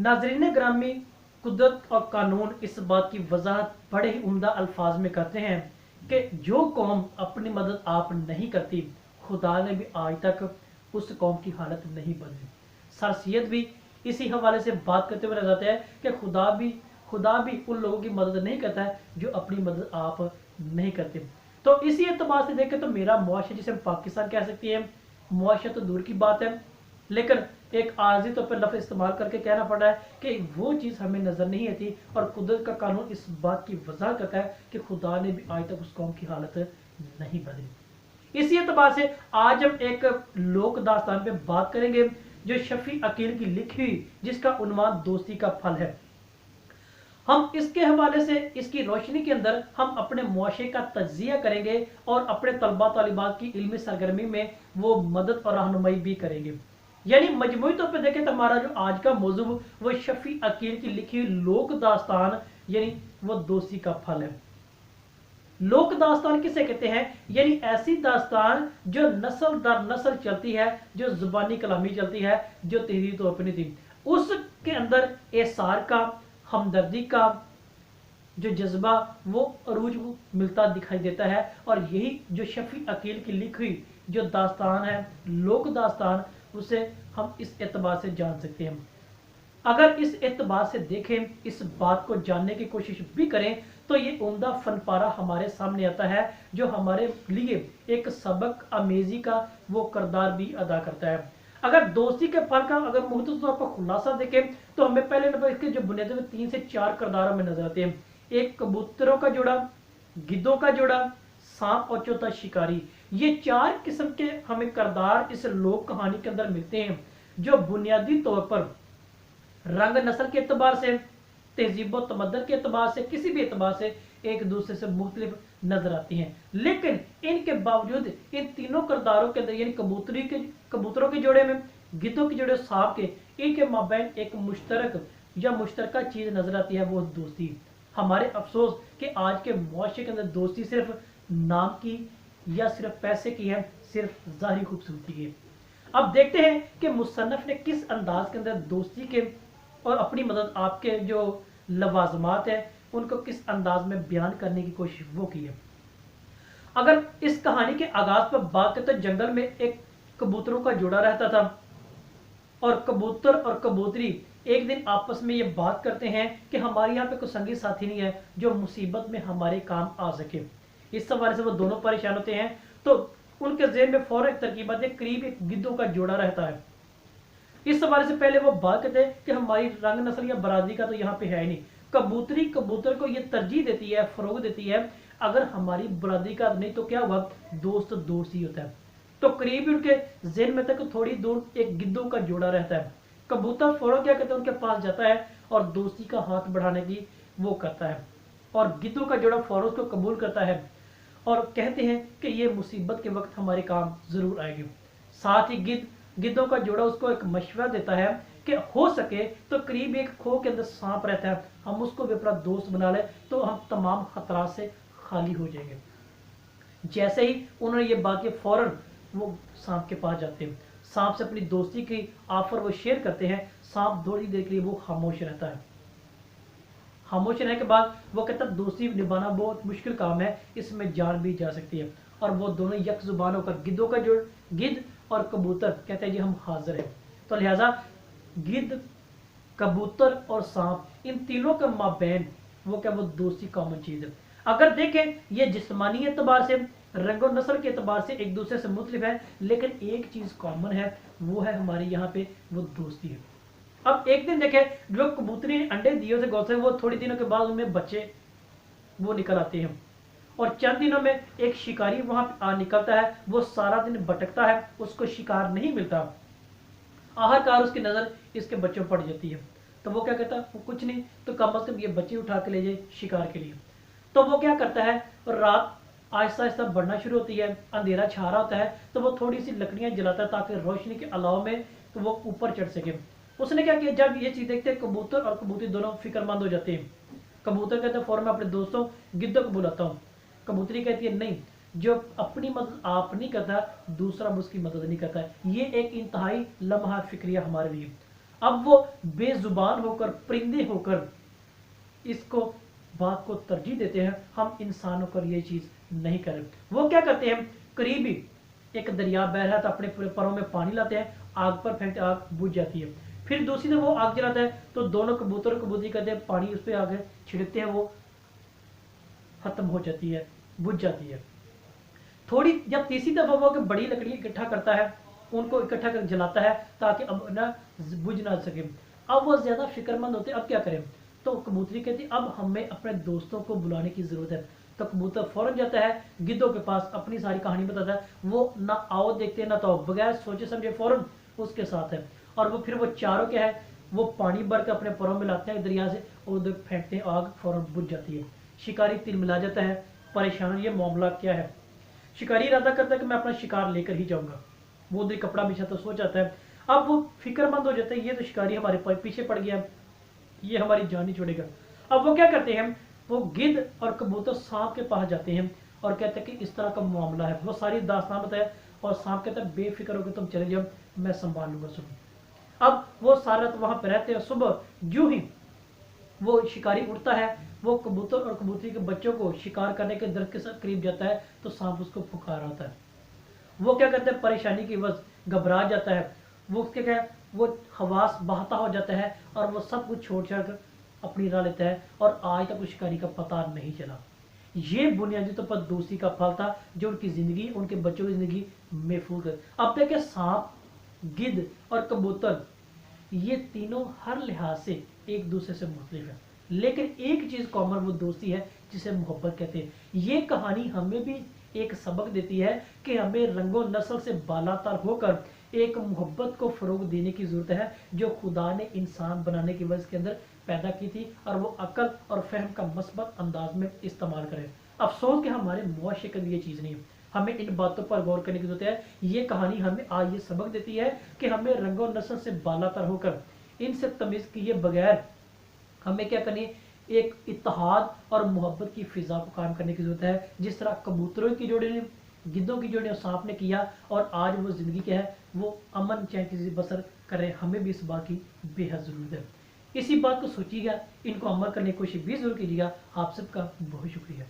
नाजरीन ग्रामी, कुदरत और कानून इस बात की वजाहत बड़े ही उम्दा अल्फाज में करते हैं कि जो कौम अपनी मदद आप नहीं करती, खुदा ने भी आज तक उस कौम की हालत नहीं बदली। सर सैयद भी इसी हवाले से बात करते हुए नजर आते हैं कि खुदा भी उन लोगों की मदद नहीं करता है जो अपनी मदद आप नहीं करते। तो इसी एतबार से देखें तो मेरा मुआशरा, जिसे हम पाकिस्तान कह सकते हैं, मुआशरा तो दूर की बात है, लेकिन एक आर्जी तौर पर लफ्ज़ इस्तेमाल करके कहना पड़ रहा है कि वो चीज़ हमें नज़र नहीं आती और कुदरत का कानून इस बात की वजह करता है कि खुदा ने भी आज तक उस कौम की हालत नहीं बदली। इसी एतबार से आज हम एक लोक दास्तान पे बात करेंगे जो शफी अकील की लिखी हुई, जिसका उन्वान दोस्ती का फल है। हम इसके हवाले से, इसकी रोशनी के अंदर हम अपने मुआशरे का तज्जिया करेंगे और अपने तलबा तालिबात की इल्मी सरगर्मी में वो मदद और रहनुमाई भी करेंगे। यानी मजमूई तौर पर देखें तो हमारा जो आज का मौजू वो शफी अकील की लिखी हुई लोक दास्तान, यानी वो दोस्ती का फल है। लोक दास्तान किसे कहते हैं? यानी ऐसी दास्तान जो नस्ल दर नस्ल चलती है, जो जुबानी कलामी चलती है, जो तहरीरी तौर पर नहीं थी, उसके अंदर एसार का, हमदर्दी का जो जज्बा वो अरूज मिलता दिखाई देता है। और यही जो शफी अकील की लिखी हुई जो दास्तान है, लोक दास्तान, उसे हम इस एतबार से जान सकते हैं। अगर इस एतबार से देखें, इस बात को जानने की कोशिश भी करें, तो ये उम्दा फनपारा हमारे सामने आता है जो हमारे लिए एक सबक आमेजी का वो किरदार भी अदा करता है। अगर दोस्ती के फल का अगर मुख्तसर तौर पर खुलासा देखें तो हमें पहले नंबर इसके जो बुनियादी में 3 से 4 किरदार हमें नजर आते हैं। एक कबूतरों का जोड़ा, गिद्धों का जोड़ा, सांप और चौथा शिकारी। ये 4 किस्म के हमें किरदार इस लोक कहानी के अंदर मिलते हैं जो बुनियादी तौर पर रंग नस्ल के एतबार से, तहजीब व तमद्दन के एतबार से, किसी भी एतबार से एक दूसरे से मुख्तलिफ नजर आती हैं। लेकिन इनके बावजूद इन तीनों किरदारों के अंदर, यानी कबूतरों के जोड़े में, गिद्धों के जोड़े, सांप के, इनके माबैन एक मुश्तरक या मुश्तरका चीज नजर आती है, वो दोस्ती। हमारे अफसोस कि आज के मुआशरे के अंदर दोस्ती सिर्फ नाम की या सिर्फ पैसे की है, सिर्फ ज़ाहिरी खूबसूरती की। अब देखते हैं कि मुसन्नफ ने किस अंदाज के अंदर दोस्ती के और अपनी मदद, आपके जो लवाजमात है, उनको किस अंदाज में बयान करने की कोशिश वो की है। अगर इस कहानी के आगाज पर बात करें तो जंगल में एक कबूतरों का जोड़ा रहता था और कबूतर और कबूतरी एक दिन आपस में ये बात करते हैं कि हमारे यहाँ पे कोई संगी साथी नहीं है जो मुसीबत में हमारे काम आ सके। इस हवाले से वो दोनों परेशान होते हैं, तो उनके ज़हन में फौरन एक तरकीब आती है, करीब एक गिद्धों का जोड़ा रहता है। इस हवाले से पहले वो बात करते हैं कि हमारी रंग नस्ल या बरादरी का तो यहाँ पे है ही नहीं। कबूतरी कबूतर को ये तरजीह देती है, फरोग देती है, अगर हमारी बरादरी का नहीं तो क्या हुआ, दोस्त दोस्त ही होता है। तो करीब उनके ज़हन में तक थोड़ी दूर एक गिद्धों का जोड़ा रहता है। कबूतर फौरन क्या करता है, उनके पास जाता है और दोस्ती का हाथ बढ़ाने की वो करता है, और गिद्धों का जोड़ा फौरन उसको कबूल करता है और कहते हैं कि ये मुसीबत के वक्त हमारे काम जरूर आएगी। साथ ही गिद्धों का जोड़ा उसको एक मशवरा देता है कि हो सके तो करीब एक खो के अंदर सांप रहता है, हम उसको भी अपना दोस्त बना ले तो हम तमाम खतरा से खाली हो जाएंगे। जैसे ही उन्होंने ये बात की, फौरन वो सांप के पास जाते हैं, सांप से अपनी दोस्ती की ऑफर वो शेयर करते हैं। सांप थोड़ी देर के लिए वो खामोश रहता है। खामोश रहने के बाद वो कहता है दोस्ती निभाना बहुत मुश्किल काम है, इसमें जान भी जा सकती है। और वो दोनों यक जुबान होकर गिद्धों का जोड़, गिद्ध और कबूतर कहते हैं जी हम हाजिर हैं। तो लिहाजा गिद्ध, कबूतर और सांप, इन तीनों के माबैन वो क्या, वो दोस्ती कॉमन चीज है। अगर देखें ये जिस्मानी एतबार से, रंगो नस्ल के एतबार से एक दूसरे से मुख्तलिफ है, लेकिन एक चीज कॉमन है, वो है हमारे यहाँ पे वो दोस्ती है। अब एक दिन देखें जो कबूतरी ने अंडे दिए थे घोंसले, वो थोड़ी दिनों के बाद उनमें बच्चे वो निकल आते हैं और चंद दिनों में एक शिकारी वहां आ निकलता है। वो सारा दिन भटकता है, उसको शिकार नहीं मिलता। आखिरकार उसकी नजर इसके बच्चों पर पड़ जाती है, तो वो क्या कहता है, वो कुछ नहीं तो कम अज कम ये बच्चे उठा के ले जाए शिकार के लिए। तो वो क्या करता है, रात आहिस्ता आहिस्ता बढ़ना शुरू होती है, अंधेरा छा रहा होता है, तो वो थोड़ी सी लकड़ियां जलाता है ताकि रोशनी के अलाव में तो वो ऊपर चढ़ सके। उसने क्या किया, जब ये चीज देखते हैं कबूतर और कबूतरी दोनों फिक्रमंद हो जाते हैं। कबूतर कहते हैं फौरन मैं अपने दोस्तों गिद्धों को बुलाता हूँ। कबूतरी कहती है नहीं, जो अपनी मदद आप नहीं करता दूसरा उसकी मदद नहीं करता है। ये एक इंतहाई लम्हा फिक्रिया हमारे लिए। अब वो बेजुबान होकर, परिंदे होकर इसको बात को तरजीह देते हैं। हम इंसानों पर ये चीज नहीं करें। वो क्या करते हैं, करीबी एक दरिया बह रहा है तो अपने पूरे परों में पानी लाते हैं, आग पर फेंकते, आग बुझ जाती है। फिर दूसरी तरफ वो आग जलाता है तो दोनों कबूतर कबूतरी करते हैं, पानी उस पर आगे छिड़कते हैं, वो खत्म हो जाती है, बुझ जाती है। थोड़ी जब तीसरी दफा वो बड़ी लकड़ी इकट्ठा करता है, उनको इकट्ठा कर जलाता है ताकि अब ना बुझ ना सके। अब वो ज्यादा फिक्रमंद होते, अब क्या करें। तो कबूतरी कहती अब हमें अपने दोस्तों को बुलाने की जरूरत है। तो कबूतर फौरन जाता है गिद्धों के पास, अपनी सारी कहानी बताता है। वो ना आओ देखते ना तो बगैर सोचे समझे फौरन उसके साथ है। और वो फिर वो चारों क्या है, वो पानी भर के अपने परों में लाते हैं दरिया से और उधर फेंकते हैं, आग फौरन बुझ जाती है। शिकारी तिलमिला जाता है, परेशान, ये मामला क्या है। शिकारी इरादा करता है कि मैं अपना शिकार लेकर ही जाऊंगा। वो उधर कपड़ा बिछाता सो जाता है। अब वो फिक्रमंद हो जाता है, ये तो शिकारी हमारे पीछे पड़ गया, ये हमारी जान ही छोड़ेगा। अब वो क्या करते हैं, वो गिद्ध और कबूतर सांप के पास जाते हैं और कहते हैं कि इस तरह का मामला है। वो सारी दास्तान बताया और सांप कहता है बेफिक्र होकर तुम चले जाओ, मैं संभाल लूंगा सुबह। अब वो सारा रात वहां पर रहते हैं। सुबह यूं ही वो शिकारी उठता है, वो कबूतर और कबूतरी के बच्चों को शिकार करने के दरख्त के साथ करीब जाता है तो सांप उसको पुकार आता है। वो क्या करता है, परेशानी की वजह घबरा जाता है। वो क्या क्या वो हवास बहाता हो जाता है और वो सब कुछ छोड़ छाड़ कर अपनी राह लेता है और आज तक उस शिकारी का पता नहीं चला। ये बुनियादी तौर पर दोस्ती का फल था जो उनकी जिंदगी, उनके बच्चों की जिंदगी महफूज कर। अब तक सांप, गिद्ध और कबूतर ये तीनों हर लिहाज से एक दूसरे से मुख्तलिफ है, लेकिन एक चीज कॉमन वो दोस्ती है जिसे मोहब्बत कहते हैं। ये कहानी हमें भी एक सबक देती है कि हमें रंगो नस्ल से बालातर होकर एक मोहब्बत को फरोग देने की जरूरत है जो खुदा ने इंसान बनाने की वजह के अंदर पैदा की थी, और वो अकल और फहम का मस्बत अंदाज में इस्तेमाल करें। अफसोस कि हमारे मुआशरे के लिए चीज़ नहीं है। हमें इन बातों पर गौर करने की जरूरत है। ये कहानी हमें आज ये सबक देती है कि हमें रंगो नस्ल से बालातर होकर इनसे तमीज़ किए बगैर हमें क्या करनी है, एक इत्तेहाद और मोहब्बत की फिजा को कायम करने की जरूरत है। जिस तरह कबूतरों की जोड़ी ने, गिद्धों की जोड़ी और सांप ने किया, और आज वो जिंदगी क्या है, वो अमन चैन की बसर कर रहे हैं। हमें भी इस बात की बेहद जरूरत है। इसी बात को सोचिएगा, इनको अमल करने की कोशिश भी जरूर कीजिएगा। आप सबका बहुत शुक्रिया।